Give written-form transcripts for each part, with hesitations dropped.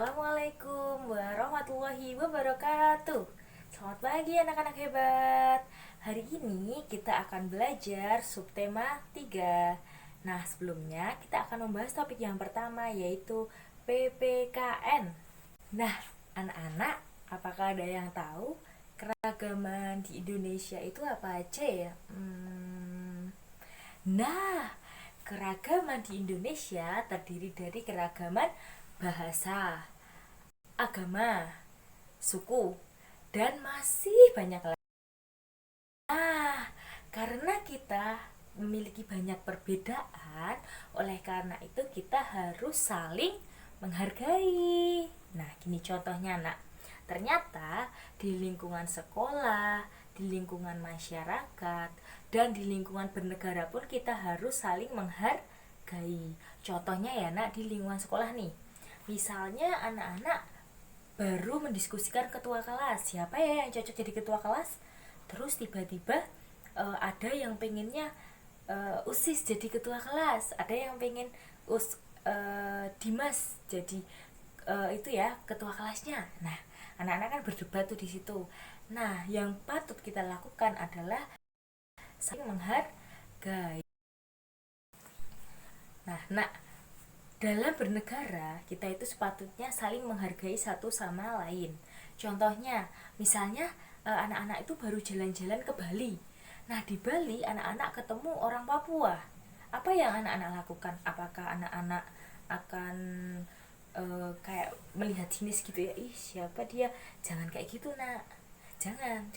Assalamualaikum warahmatullahi wabarakatuh. Selamat pagi anak-anak hebat. Hari ini kita akan belajar subtema 3. Nah, sebelumnya kita akan membahas topik yang pertama, yaitu PPKN. Nah, anak-anak, apakah ada yang tahu keragaman di Indonesia itu apa aja ya? Nah, keragaman di Indonesia terdiri dari keragaman bahasa, agama, suku, dan masih banyak lagi. Nah, karena kita memiliki banyak perbedaan, oleh karena itu kita harus saling menghargai. Nah, gini contohnya, Nak. Ternyata di lingkungan sekolah, di lingkungan masyarakat, dan di lingkungan bernegara pun kita harus saling menghargai. Contohnya ya, Nak, di lingkungan sekolah nih. Misalnya anak-anak baru mendiskusikan ketua kelas, siapa ya yang cocok jadi ketua kelas, terus tiba-tiba ada yang pengennya usis jadi ketua kelas, ada yang pengen Dimas jadi itu ya ketua kelasnya. Nah, anak-anak kan berdebat tuh di situ. Nah, yang patut kita lakukan adalah saling menghargai. Nah, dalam bernegara, kita itu sepatutnya saling menghargai satu sama lain. Contohnya, misalnya anak-anak itu baru jalan-jalan ke Bali. Nah, di Bali anak-anak ketemu orang Papua. Apa yang anak-anak lakukan? Apakah anak-anak akan kayak melihat jenis gitu ya? Ih, siapa dia? Jangan kayak gitu, Nak. Jangan.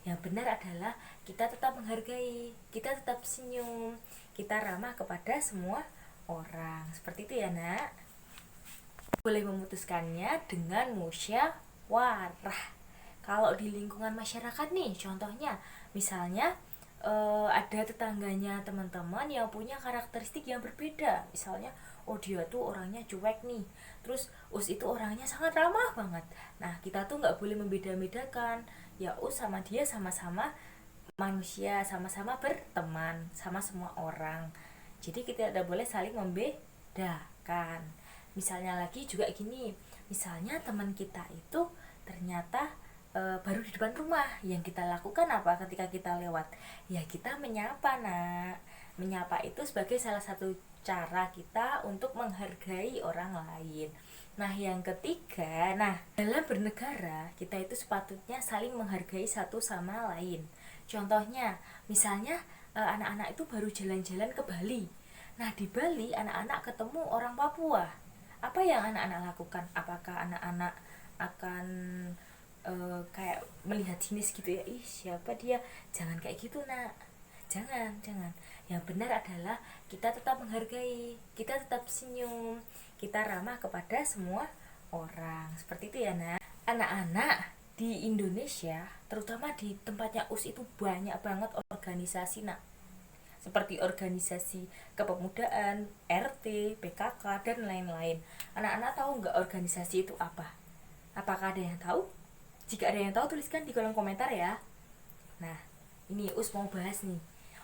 Yang benar adalah kita tetap menghargai, kita tetap senyum, kita ramah kepada semua orang. Seperti itu ya, Nak. Boleh memutuskannya dengan musyawarah. Kalau di lingkungan masyarakat nih, contohnya misalnya ada tetangganya teman-teman yang punya karakteristik yang berbeda. Misalnya, oh dia tuh orangnya cuek nih, terus us itu orangnya sangat ramah banget. Nah, kita tuh nggak boleh membeda-bedakan. Ya us sama dia sama-sama manusia, sama-sama berteman sama semua orang. Jadi kita tidak boleh saling membedakan. Misalnya lagi juga gini, misalnya teman kita itu ternyata baru di depan rumah, yang kita lakukan apa ketika kita lewat? Ya kita menyapa, Nak. Menyapa itu sebagai salah satu cara kita untuk menghargai orang lain. Nah, yang ketiga, dalam bernegara kita itu sepatutnya saling menghargai satu sama lain. Contohnya, misalnya anak-anak itu baru jalan-jalan ke Bali. Nah, di Bali anak-anak ketemu orang Papua. Apa yang anak-anak lakukan? Apakah anak-anak akan kayak melihat jenis gitu ya? Ih, siapa dia? Jangan kayak gitu, Nak. Jangan. Yang benar adalah kita tetap menghargai, kita tetap senyum, kita ramah kepada semua orang. Seperti itu ya, Nak. Anak-anak di Indonesia, terutama di tempatnya US itu banyak banget organisasi, Nak. Seperti organisasi kepemudaan, RT, PKK, dan lain-lain. Anak-anak tahu nggak organisasi itu apa? Apakah ada yang tahu? Jika ada yang tahu, tuliskan di kolom komentar ya. Nah, ini Us mau bahas nih.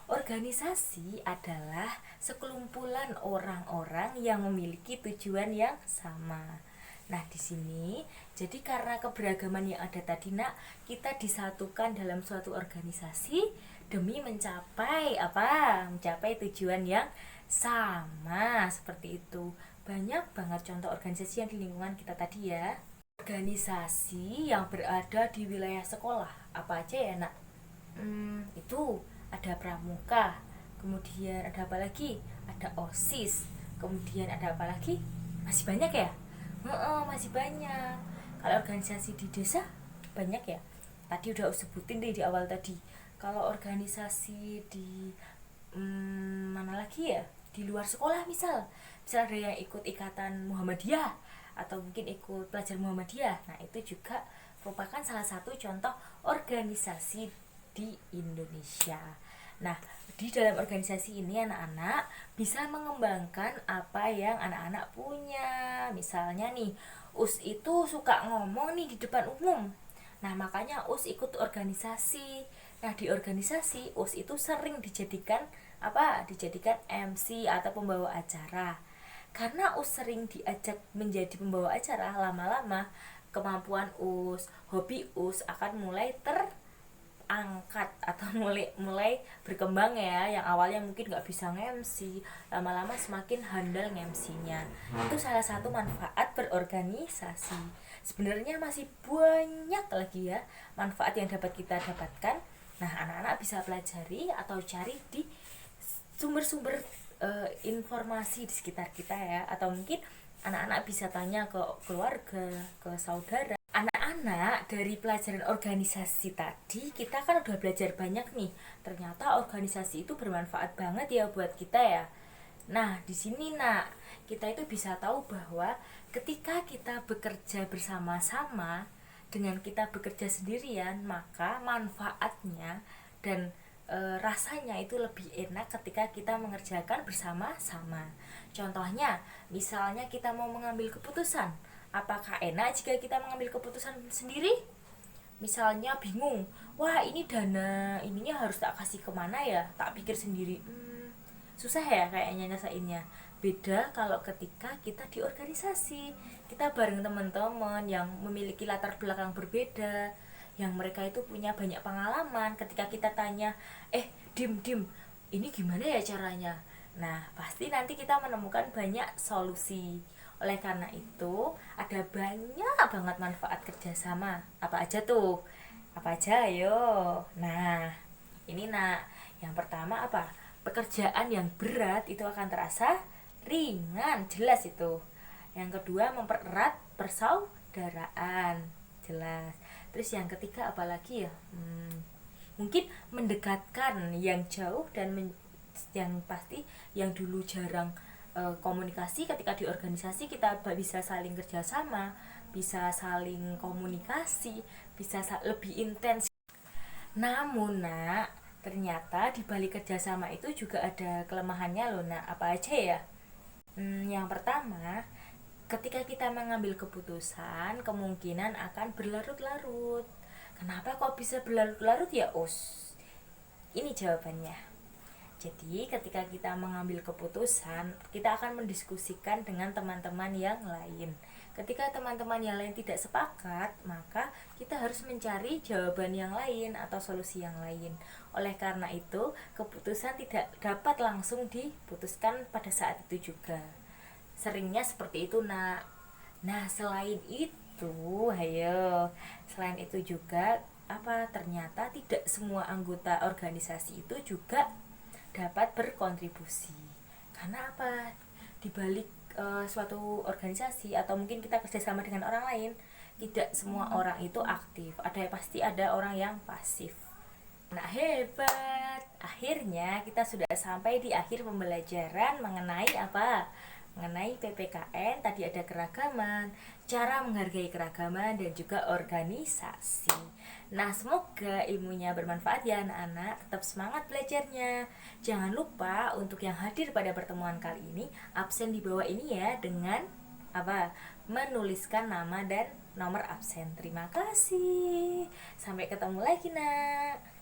Organisasi adalah sekelumpulan orang-orang yang memiliki tujuan yang sama. Nah, di sini jadi karena keberagaman yang ada tadi, Nak, kita disatukan dalam suatu organisasi demi mencapai apa? Mencapai tujuan yang sama, seperti itu. Banyak banget contoh organisasi yang di lingkungan kita tadi ya. Organisasi yang berada di wilayah sekolah apa aja ya, Nak? Itu ada pramuka, kemudian ada apa lagi? Ada OSIS, kemudian ada apa lagi? Masih banyak ya? Masih banyak. Kalau organisasi di desa banyak ya. Tadi udah sebutin deh di awal tadi. Kalau organisasi di mana lagi ya? Di luar sekolah misal ada yang ikut ikatan Muhammadiyah atau mungkin ikut pelajar Muhammadiyah. Nah, itu juga merupakan salah satu contoh organisasi di Indonesia. Nah, di dalam organisasi ini anak-anak bisa mengembangkan apa yang anak-anak punya. Misalnya nih, US itu suka ngomong nih di depan umum. Nah, makanya US ikut organisasi. Nah, di organisasi US itu sering dijadikan apa? Dijadikan MC atau pembawa acara. Karena Us sering diajak menjadi pembawa acara, lama-lama kemampuan Us, hobi Us akan mulai terangkat atau mulai mulai berkembang ya. Yang awalnya mungkin nggak bisa nge-MC, lama-lama semakin handal nge-MC-nya. Itu salah satu manfaat berorganisasi. Sebenarnya masih banyak lagi ya manfaat yang dapat kita dapatkan. Nah, anak-anak bisa pelajari atau cari di sumber-sumber informasi di sekitar kita ya, atau mungkin anak-anak bisa tanya ke keluarga, ke saudara. Anak-anak, dari pelajaran organisasi tadi kita kan udah belajar banyak nih. Ternyata organisasi itu bermanfaat banget ya buat kita ya. Nah, di sini nak, kita itu bisa tahu bahwa ketika kita bekerja bersama-sama dengan kita bekerja sendirian, maka manfaatnya dan rasanya itu lebih enak ketika kita mengerjakan bersama-sama. Contohnya, misalnya kita mau mengambil keputusan, apakah enak jika kita mengambil keputusan sendiri? Misalnya bingung, wah ini dana ininya harus tak kasih kemana ya, tak pikir sendiri, susah ya kayaknya nyesainnya. Beda kalau ketika kita di organisasi, kita bareng teman-teman yang memiliki latar belakang berbeda, yang mereka itu punya banyak pengalaman. Ketika kita tanya, dim ini gimana ya caranya, nah pasti nanti kita menemukan banyak solusi. Oleh karena itu ada banyak banget manfaat kerjasama. Apa aja tuh? Apa aja ayo? Nah, ini nak, yang pertama apa? Pekerjaan yang berat itu akan terasa ringan, jelas itu. Yang kedua, mempererat persaudaraan, jelas. Terus yang ketiga apalagi ya? Mungkin mendekatkan yang jauh dan yang pasti yang dulu jarang komunikasi, ketika di organisasi kita bisa saling kerjasama, bisa saling komunikasi, bisa lebih intens. Namun nak, ternyata di balik kerjasama itu juga ada kelemahannya loh nak. Apa aja ya? Yang pertama, ketika kita mengambil keputusan, kemungkinan akan berlarut-larut. Kenapa kok bisa berlarut-larut ya, Us? Ini jawabannya. Jadi, ketika kita mengambil keputusan, kita akan mendiskusikan dengan teman-teman yang lain. Ketika teman-teman yang lain tidak sepakat, maka kita harus mencari jawaban yang lain atau solusi yang lain. Oleh karena itu, keputusan tidak dapat langsung diputuskan pada saat itu juga. Seringnya seperti itu, nak. Nah, selain itu, selain itu juga ternyata tidak semua anggota organisasi itu juga dapat berkontribusi. Karena apa? Di balik suatu organisasi atau mungkin kita kerjasama dengan orang lain, tidak semua orang itu aktif. Pasti ada orang yang pasif. Nah, hebat. Akhirnya kita sudah sampai di akhir pembelajaran mengenai apa? Mengenai PPKN. Tadi ada keragaman, cara menghargai keragaman, dan juga organisasi. Nah, semoga ilmunya bermanfaat ya anak-anak. Tetap semangat belajarnya. Jangan lupa untuk yang hadir pada pertemuan kali ini, absen di bawah ini ya, dengan menuliskan nama dan nomor absen. Terima kasih. Sampai ketemu lagi nak.